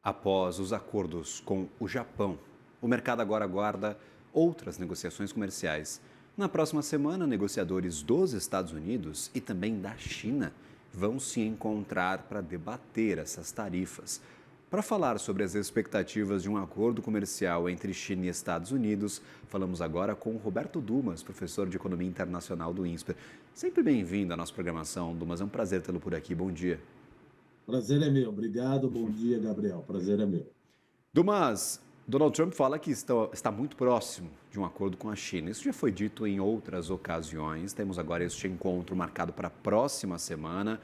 Após os acordos com o Japão, o mercado agora aguarda outras negociações comerciais. Na próxima semana, negociadores dos Estados Unidos e também da China vão se encontrar para debater essas tarifas. Para falar sobre as expectativas de um acordo comercial entre China e Estados Unidos, falamos agora com Roberto Dumas, professor de Economia Internacional do INSPER. Sempre bem-vindo à nossa programação, Dumas. É um prazer tê-lo por aqui. Bom dia. Prazer é meu. Obrigado. Bom dia, Gabriel. Prazer é meu. Dumas, Donald Trump fala que está muito próximo de um acordo com a China. Isso já foi dito em outras ocasiões. Temos agora este encontro marcado para a próxima semana.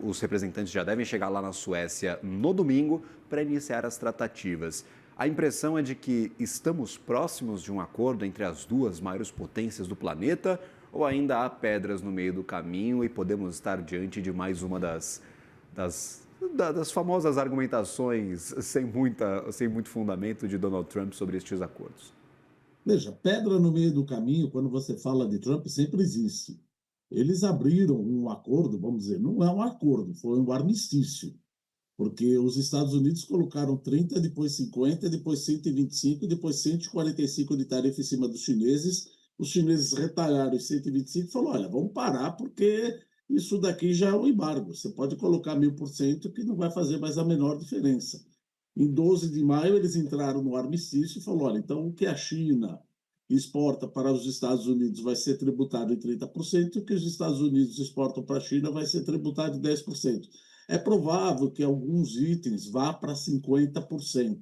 Os representantes já devem chegar lá na Suécia no domingo para iniciar as tratativas. A impressão é de que estamos próximos de um acordo entre as duas maiores potências do planeta ou ainda há pedras no meio do caminho e podemos estar diante de mais uma das, das famosas argumentações sem muito fundamento de Donald Trump sobre estes acordos. Veja, pedra no meio do caminho, quando você fala de Trump, sempre existe. Eles abriram um acordo, vamos dizer, não é um acordo, foi um armistício, porque os Estados Unidos colocaram 30, depois 50, depois 125, depois 145 de tarifa em cima dos chineses. Os chineses retalharam os 125 e falaram: olha, vamos parar, porque isso daqui já é um embargo. Você pode colocar 1000% que não vai fazer mais a menor diferença. Em 12 de maio, eles entraram no armistício e falaram: olha, então o que a China exporta para os Estados Unidos vai ser tributado em 30%, e o que os Estados Unidos exportam para a China vai ser tributado em 10%. É provável que alguns itens vá para 50%.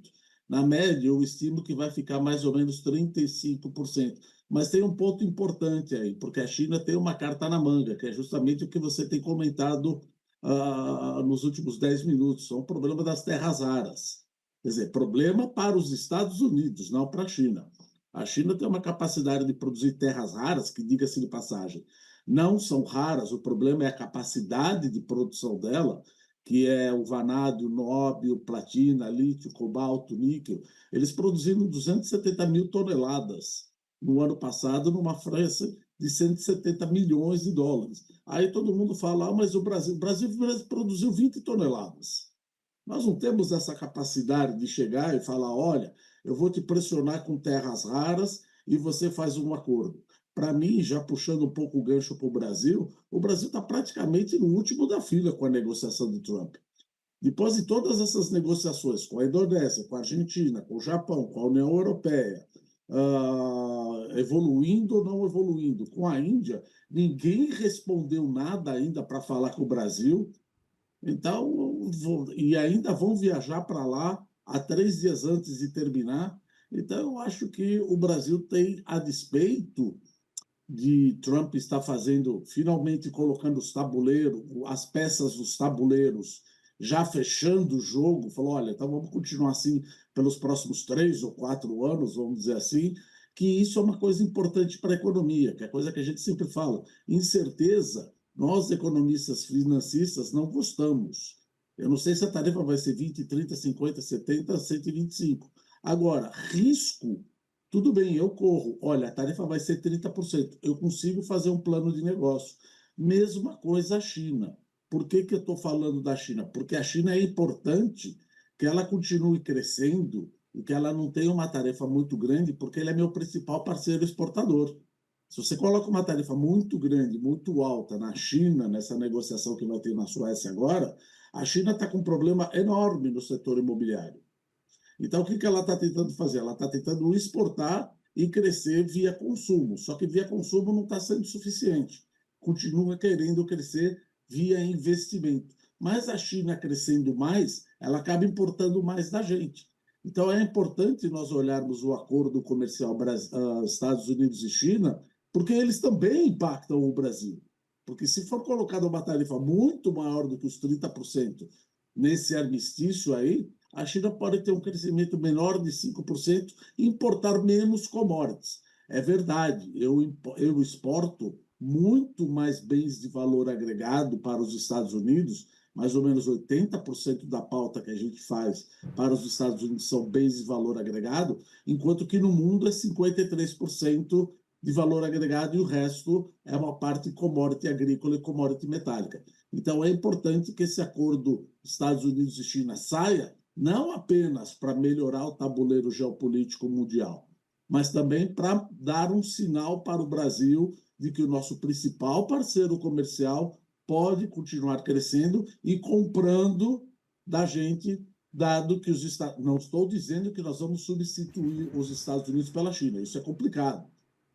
Na média, eu estimo que vai ficar mais ou menos 35%. Mas tem um ponto importante aí, porque a China tem uma carta na manga, que é justamente o que você tem comentado nos últimos 10 minutos, são o problema das terras raras. Quer dizer, problema para os Estados Unidos, não para a China. A China tem uma capacidade de produzir terras raras, que, diga-se de passagem, não são raras, o problema é a capacidade de produção dela, que é o vanádio, nóbio, platina, lítio, cobalto, níquel. Eles produziram 270 mil toneladas no ano passado, numa França de 170 milhões de dólares. Aí todo mundo fala: mas o Brasil produziu 20 toneladas. Nós não temos essa capacidade de chegar e falar: olha, eu vou te pressionar com terras raras e você faz um acordo. Para mim, já puxando um pouco o gancho para o Brasil está praticamente no último da fila com a negociação de Trump. Depois de todas essas negociações com a Indonésia, com a Argentina, com o Japão, com a União Europeia, evoluindo ou não evoluindo, com a Índia, ninguém respondeu nada ainda para falar com o Brasil. Então, e ainda vão viajar para lá há 3 dias antes de terminar. Então, eu acho que o Brasil tem, a despeito de Trump estar fazendo, finalmente colocando os tabuleiros, as peças dos tabuleiros, já fechando o jogo, falou: olha, então vamos continuar assim pelos próximos 3 ou 4 anos, vamos dizer assim, que isso é uma coisa importante para a economia, que é a coisa que a gente sempre fala. Incerteza, nós, economistas financistas, não gostamos. Eu não sei se a tarefa vai ser 20, 30, 50, 70, 125. Agora, risco, tudo bem, eu corro. Olha, a tarefa vai ser 30%. Eu consigo fazer um plano de negócio. Mesma coisa a China. Por que eu estou falando da China? Porque a China é importante que ela continue crescendo e que ela não tenha uma tarefa muito grande, porque ele é meu principal parceiro exportador. Se você coloca uma tarefa muito grande, muito alta na China, nessa negociação que vai ter na Suécia agora, a China está com um problema enorme no setor imobiliário. Então, o que ela está tentando fazer? Ela está tentando exportar e crescer via consumo. Só que via consumo não está sendo suficiente. Continua querendo crescer via investimento. Mas a China crescendo mais, ela acaba importando mais da gente. Então, é importante nós olharmos o acordo comercial Estados Unidos e China, porque eles também impactam o Brasil. Porque se for colocada uma tarifa muito maior do que os 30% nesse armistício aí, a China pode ter um crescimento menor de 5% e importar menos commodities. É verdade, eu exporto muito mais bens de valor agregado para os Estados Unidos, mais ou menos 80% da pauta que a gente faz para os Estados Unidos são bens de valor agregado, enquanto que no mundo é 53% de valor agregado e o resto é uma parte commodity agrícola e commodity metálica. Então é importante que esse acordo Estados Unidos e China saia, não apenas para melhorar o tabuleiro geopolítico mundial, mas também para dar um sinal para o Brasil de que o nosso principal parceiro comercial pode continuar crescendo e comprando da gente, dado que os Estados... Não estou dizendo que nós vamos substituir os Estados Unidos pela China, isso é complicado.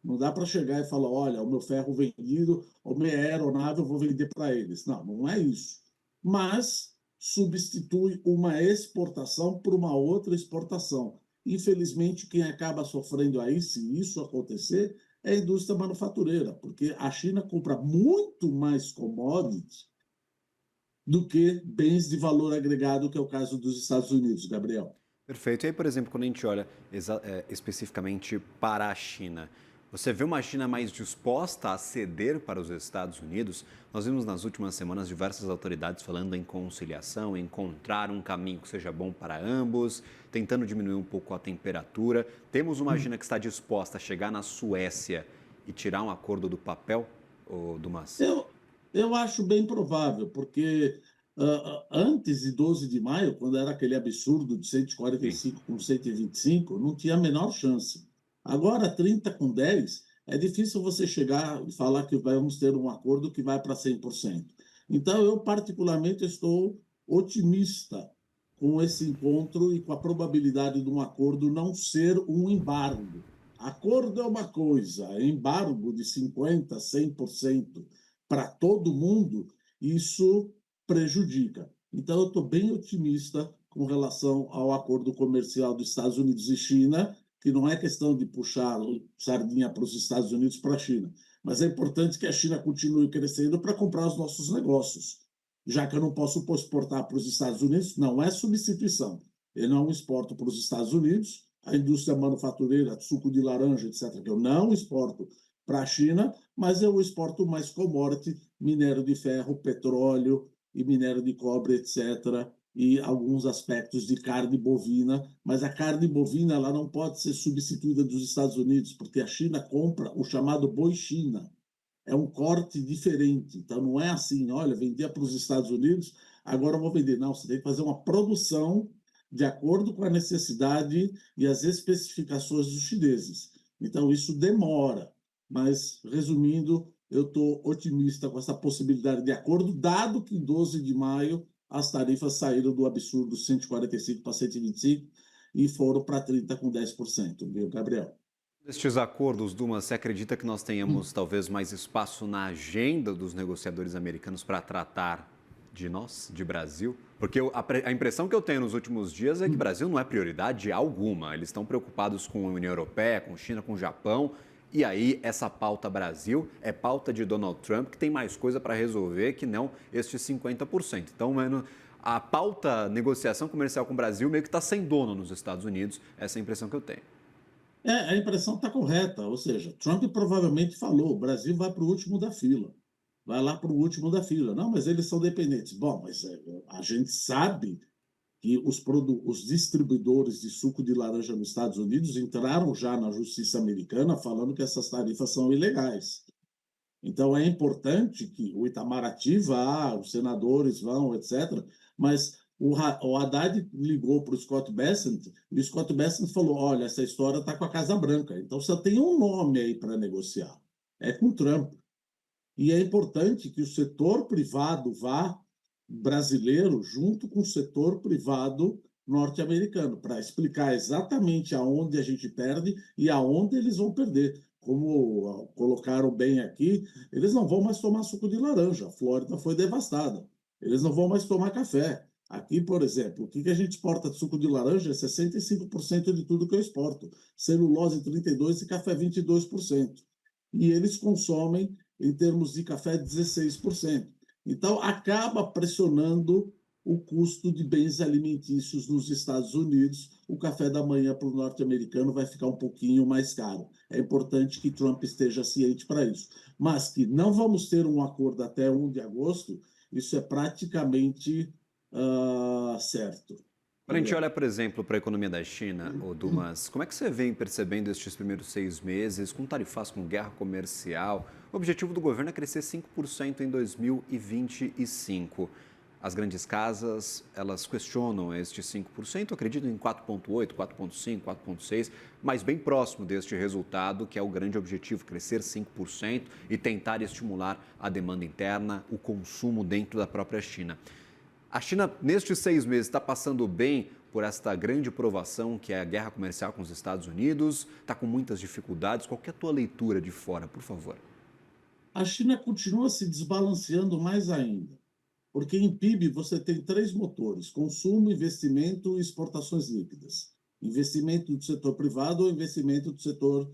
Não dá para chegar e falar, olha, o meu ferro vendido, ou minha aeronave eu vou vender para eles. Não, não é isso. Mas substitui uma exportação por uma outra exportação. Infelizmente, quem acaba sofrendo aí, se isso acontecer, é a indústria manufatureira, porque a China compra muito mais commodities do que bens de valor agregado, que é o caso dos Estados Unidos, Gabriel. Perfeito. E aí, por exemplo, quando a gente olha especificamente para a China, você vê uma China mais disposta a ceder para os Estados Unidos? Nós vimos nas últimas semanas diversas autoridades falando em conciliação, em encontrar um caminho que seja bom para ambos, tentando diminuir um pouco a temperatura. Temos uma China que está disposta a chegar na Suécia e tirar um acordo do papel, Dumas? Eu, eu acho bem provável, porque antes de 12 de maio, quando era aquele absurdo de cento e quarenta e Sim. cinco com 125, não tinha a menor chance. Agora, 30 com 10, é difícil você chegar e falar que vamos ter um acordo que vai para 100%. Então, eu particularmente estou otimista com esse encontro e com a probabilidade de um acordo não ser um embargo. Acordo é uma coisa, embargo de 50%, 100% para todo mundo, isso prejudica. Então, eu estou bem otimista com relação ao acordo comercial dos Estados Unidos e China, que não é questão de puxar sardinha para os Estados Unidos para a China, mas é importante que a China continue crescendo para comprar os nossos negócios. Já que eu não posso exportar para os Estados Unidos, não é substituição. Eu não exporto para os Estados Unidos, a indústria manufatureira, suco de laranja, etc., que eu não exporto para a China, mas eu exporto mais commodity, minério de ferro, petróleo e minério de cobre, etc., e alguns aspectos de carne bovina, mas a carne bovina ela não pode ser substituída dos Estados Unidos, porque a China compra o chamado boi China. É um corte diferente. Então, não é assim, olha, vendia para os Estados Unidos, agora eu vou vender. Não, você tem que fazer uma produção de acordo com a necessidade e as especificações dos chineses. Então, isso demora. Mas, resumindo, eu estou otimista com essa possibilidade de acordo, dado que em 12 de maio as tarifas saíram do absurdo 145 para 125 e foram para 30 com 10%, viu, Gabriel? Destes acordos, Dumas, você acredita que nós tenhamos talvez mais espaço na agenda dos negociadores americanos para tratar de nós, de Brasil? Porque a impressão que eu tenho nos últimos dias é que o Brasil não é prioridade alguma. Eles estão preocupados com a União Europeia, com China, com o Japão. E aí, essa pauta Brasil é pauta de Donald Trump, que tem mais coisa para resolver que não estes 50%. Então, mano, a pauta negociação comercial com o Brasil meio que está sem dono nos Estados Unidos. Essa é a impressão que eu tenho. A impressão está correta, ou seja, Trump provavelmente falou, o Brasil vai para o último da fila, vai lá para o último da fila. Não, mas eles são dependentes. Bom, mas a gente sabe que os distribuidores de suco de laranja nos Estados Unidos entraram já na justiça americana falando que essas tarifas são ilegais. Então, é importante que o Itamaraty vá, os senadores vão, etc. Mas o Haddad ligou para o Scott Bessent e o Scott Bessent falou: olha, essa história está com a Casa Branca, então você tem um nome aí para negociar. É com Trump. E é importante que o setor privado vá, brasileiro, junto com o setor privado norte-americano, para explicar exatamente aonde a gente perde e aonde eles vão perder. Como colocaram bem aqui, eles não vão mais tomar suco de laranja. A Flórida foi devastada. Eles não vão mais tomar café. Aqui, por exemplo, o que a gente exporta de suco de laranja é 65% de tudo que eu exporto. Celulose 32% e café 22%. E eles consomem, em termos de café, 16%. Então, acaba pressionando o custo de bens alimentícios nos Estados Unidos. O café da manhã para o norte-americano vai ficar um pouquinho mais caro. É importante que Trump esteja ciente para isso. Mas que não vamos ter um acordo até 1 de agosto, isso é praticamente certo. Quando a gente olha, por exemplo, para a economia da China, ô Dumas, como é que você vem percebendo estes primeiros 6 meses, com tarifas, com guerra comercial? O objetivo do governo é crescer 5% em 2025. as grandes casas, elas questionam este 5%, acreditam em 4,8%, 4,5%, 4,6%, mas bem próximo deste resultado, que é o grande objetivo, crescer 5% e tentar estimular a demanda interna, o consumo dentro da própria China. A China, nestes 6 meses, está passando bem por esta grande provação que é a guerra comercial com os Estados Unidos, está com muitas dificuldades. Qual que é a tua leitura de fora, por favor? A China continua se desbalanceando mais ainda, porque em PIB você tem três motores: consumo, investimento e exportações líquidas. Investimento do setor privado ou investimento do setor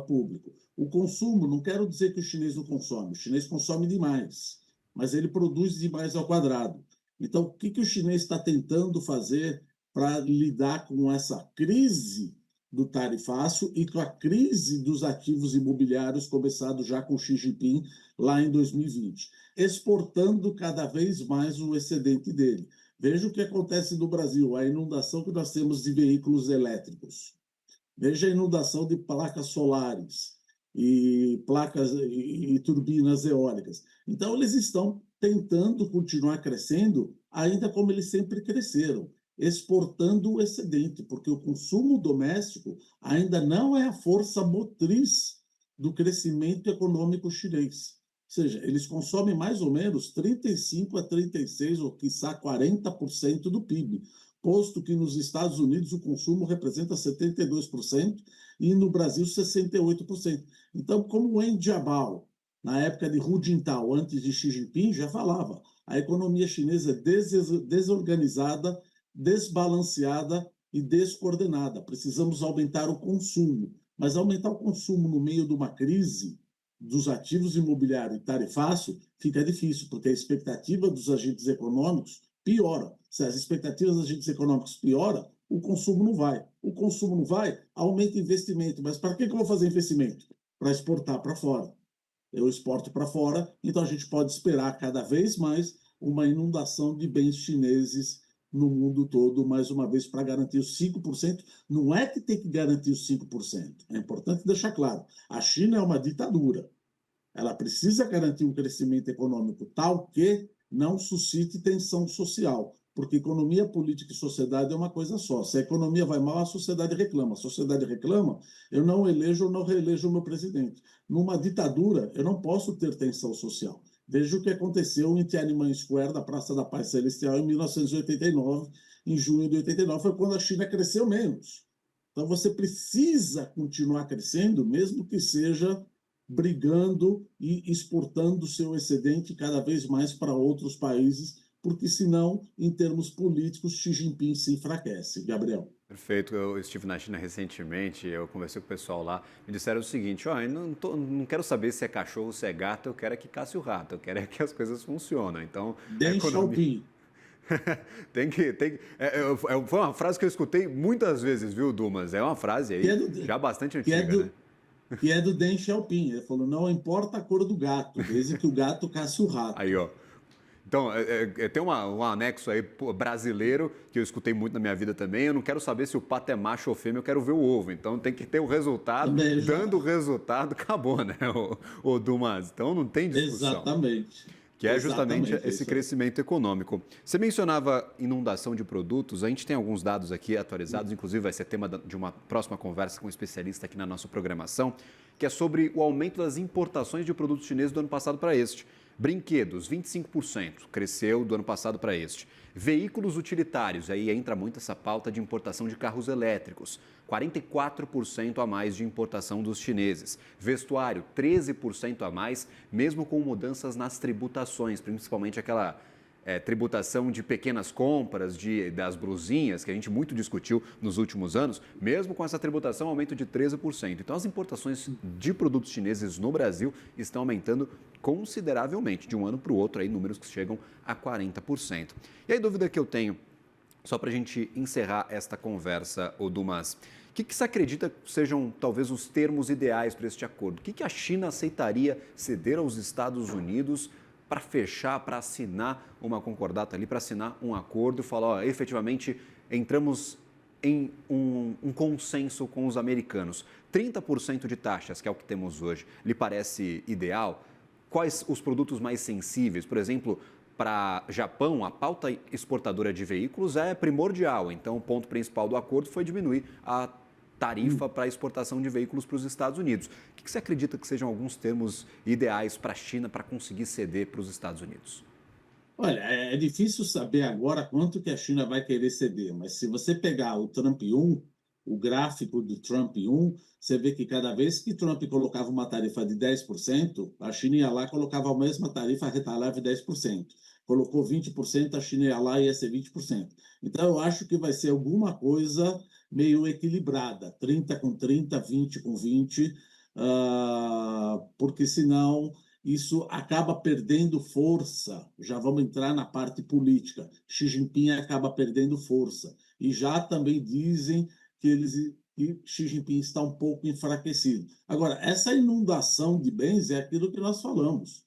público. O consumo, não quero dizer que o chinês não consome, o chinês consome demais, mas ele produz demais ao quadrado. Então, o que o chinês está tentando fazer para lidar com essa crise do tarifácio e com a crise dos ativos imobiliários, começado já com Xi Jinping lá em 2020, exportando cada vez mais o excedente dele. Veja o que acontece no Brasil, a inundação que nós temos de veículos elétricos. Veja a inundação de placas solares e placas e turbinas eólicas. Então, eles estão tentando continuar crescendo, ainda como eles sempre cresceram, exportando o excedente, porque o consumo doméstico ainda não é a força motriz do crescimento econômico chinês. Ou seja, eles consomem mais ou menos 35 a 36, ou quiçá 40% do PIB, posto que nos Estados Unidos o consumo representa 72% e no Brasil 68%. Então, como o Wen Jiabao, na época de Hu Jintao, antes de Xi Jinping, já falava, a economia chinesa é desorganizada, desbalanceada e descoordenada. Precisamos aumentar o consumo, mas aumentar o consumo no meio de uma crise dos ativos imobiliários e tarifácio fica difícil, porque a expectativa dos agentes econômicos piora. Se as expectativas dos agentes econômicos pioram, o consumo não vai. O consumo não vai, aumenta o investimento. Mas para que eu vou fazer investimento? Para exportar para fora. Eu exporto para fora, então a gente pode esperar cada vez mais uma inundação de bens chineses no mundo todo, mais uma vez, para garantir os 5%. Não é que tem que garantir os 5%. É importante deixar claro. A China é uma ditadura. Ela precisa garantir um crescimento econômico tal que não suscite tensão social, porque economia, política e sociedade é uma coisa só. Se a economia vai mal, a sociedade reclama. A sociedade reclama, eu não elejo ou não reelejo o meu presidente. Numa ditadura, eu não posso ter tensão social. Veja o que aconteceu em Tiananmen Square, da Praça da Paz Celestial, em 1989, em junho de 89, foi quando a China cresceu menos. Então, você precisa continuar crescendo, mesmo que seja brigando e exportando seu excedente cada vez mais para outros países, porque senão, em termos políticos, Xi Jinping se enfraquece. Gabriel. Perfeito, eu estive na China recentemente, eu conversei com o pessoal lá, me disseram o seguinte, ó, não quero saber se é cachorro, se é gato, eu quero é que casse o rato, eu quero é que as coisas funcionem, então a Deng economia... Xiaoping. Foi uma frase que eu escutei muitas vezes, viu, Dumas? É uma frase Que é aí do, já bastante que é antiga, né? do, que é do Deng Xiaoping. Ele falou, não importa a cor do gato, desde que o gato casse o Aí, rato. ó. Então, tem um anexo aí brasileiro que eu escutei muito na minha vida também. Eu não quero saber se o pato é macho ou fêmea, eu quero ver o ovo. Então, tem que ter o resultado. Também Dando o já. resultado, acabou, né, o Dumas? Então, não tem discussão. Exatamente. Que é justamente Exatamente, é esse isso aí. crescimento econômico. Você mencionava inundação de produtos, a gente tem alguns dados aqui atualizados, inclusive vai ser tema de uma próxima conversa com um especialista aqui na nossa programação, que é sobre o aumento das importações de produtos chineses do ano passado para este. Brinquedos, 25%, cresceu do ano passado para este. Veículos utilitários, aí entra muito essa pauta de importação de carros elétricos, 44% a mais de importação dos chineses. Vestuário, 13% a mais, mesmo com mudanças nas tributações, principalmente aquela tributação de pequenas compras, das blusinhas, que a gente muito discutiu nos últimos anos, mesmo com essa tributação, aumento de 13%. Então, as importações de produtos chineses no Brasil estão aumentando consideravelmente, de um ano para o outro, aí, números que chegam a 40%. E aí, dúvida que eu tenho, só para a gente encerrar esta conversa, Dumas, o que você acredita que sejam talvez os termos ideais para este acordo? O que a China aceitaria ceder aos Estados Unidos para fechar, para assinar uma concordata ali, para assinar um acordo e falar, ó, efetivamente entramos em um consenso com os americanos. 30% de taxas, que é o que temos hoje, lhe parece ideal? Quais os produtos mais sensíveis? Por exemplo, para Japão, a pauta exportadora de veículos é primordial. Então, o ponto principal do acordo foi diminuir a tarifa para a exportação de veículos para os Estados Unidos. O que você acredita que sejam alguns termos ideais para a China para conseguir ceder para os Estados Unidos? Olha, é difícil saber agora quanto que a China vai querer ceder, mas se você pegar o Trump 1, o gráfico do Trump 1, você vê que cada vez que Trump colocava uma tarifa de 10%, a China ia lá e colocava a mesma tarifa, retalhava 10%. Colocou 20%, a China ia lá e ia ser 20%. Então, eu acho que vai ser alguma coisa meio equilibrada, 30 com 30, 20 com 20, porque senão isso acaba perdendo força. Já vamos entrar na parte política. Xi Jinping acaba perdendo força. E já também dizem que Xi Jinping está um pouco enfraquecido. Agora, essa inundação de bens é aquilo que nós falamos.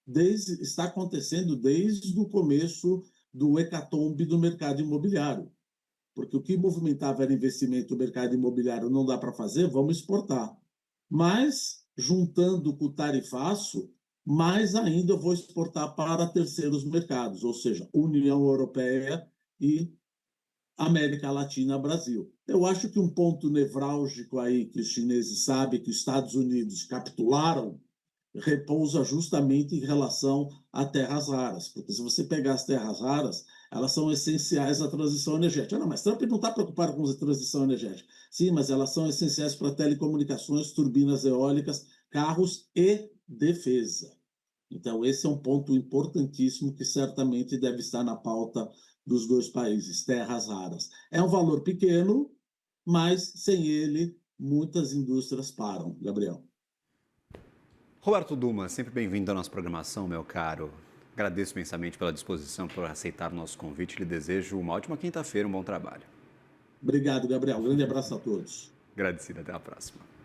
Está acontecendo desde o começo do hecatombe do mercado imobiliário. Porque o que movimentava era investimento no mercado imobiliário, não dá para fazer, vamos exportar. Mas, juntando com o tarifaço, mais ainda eu vou exportar para terceiros mercados, ou seja, União Europeia e América Latina, Brasil. Eu acho que um ponto nevrálgico aí que os chineses sabem que os Estados Unidos capitularam repousa justamente em relação a terras raras, porque se você pegar as terras raras, elas são essenciais à transição energética. Não, mas Trump não está preocupado com a transição energética. Sim, mas elas são essenciais para telecomunicações, turbinas eólicas, carros e defesa. Então, esse é um ponto importantíssimo que certamente deve estar na pauta dos dois países, terras raras. É um valor pequeno, mas sem ele, muitas indústrias param, Gabriel. Roberto Duma, sempre bem-vindo à nossa programação, meu caro. Agradeço imensamente pela disposição, por aceitar o nosso convite. Lhe desejo uma ótima quinta-feira, um bom trabalho. Obrigado, Gabriel. Um grande abraço a todos. Agradecido, até a próxima.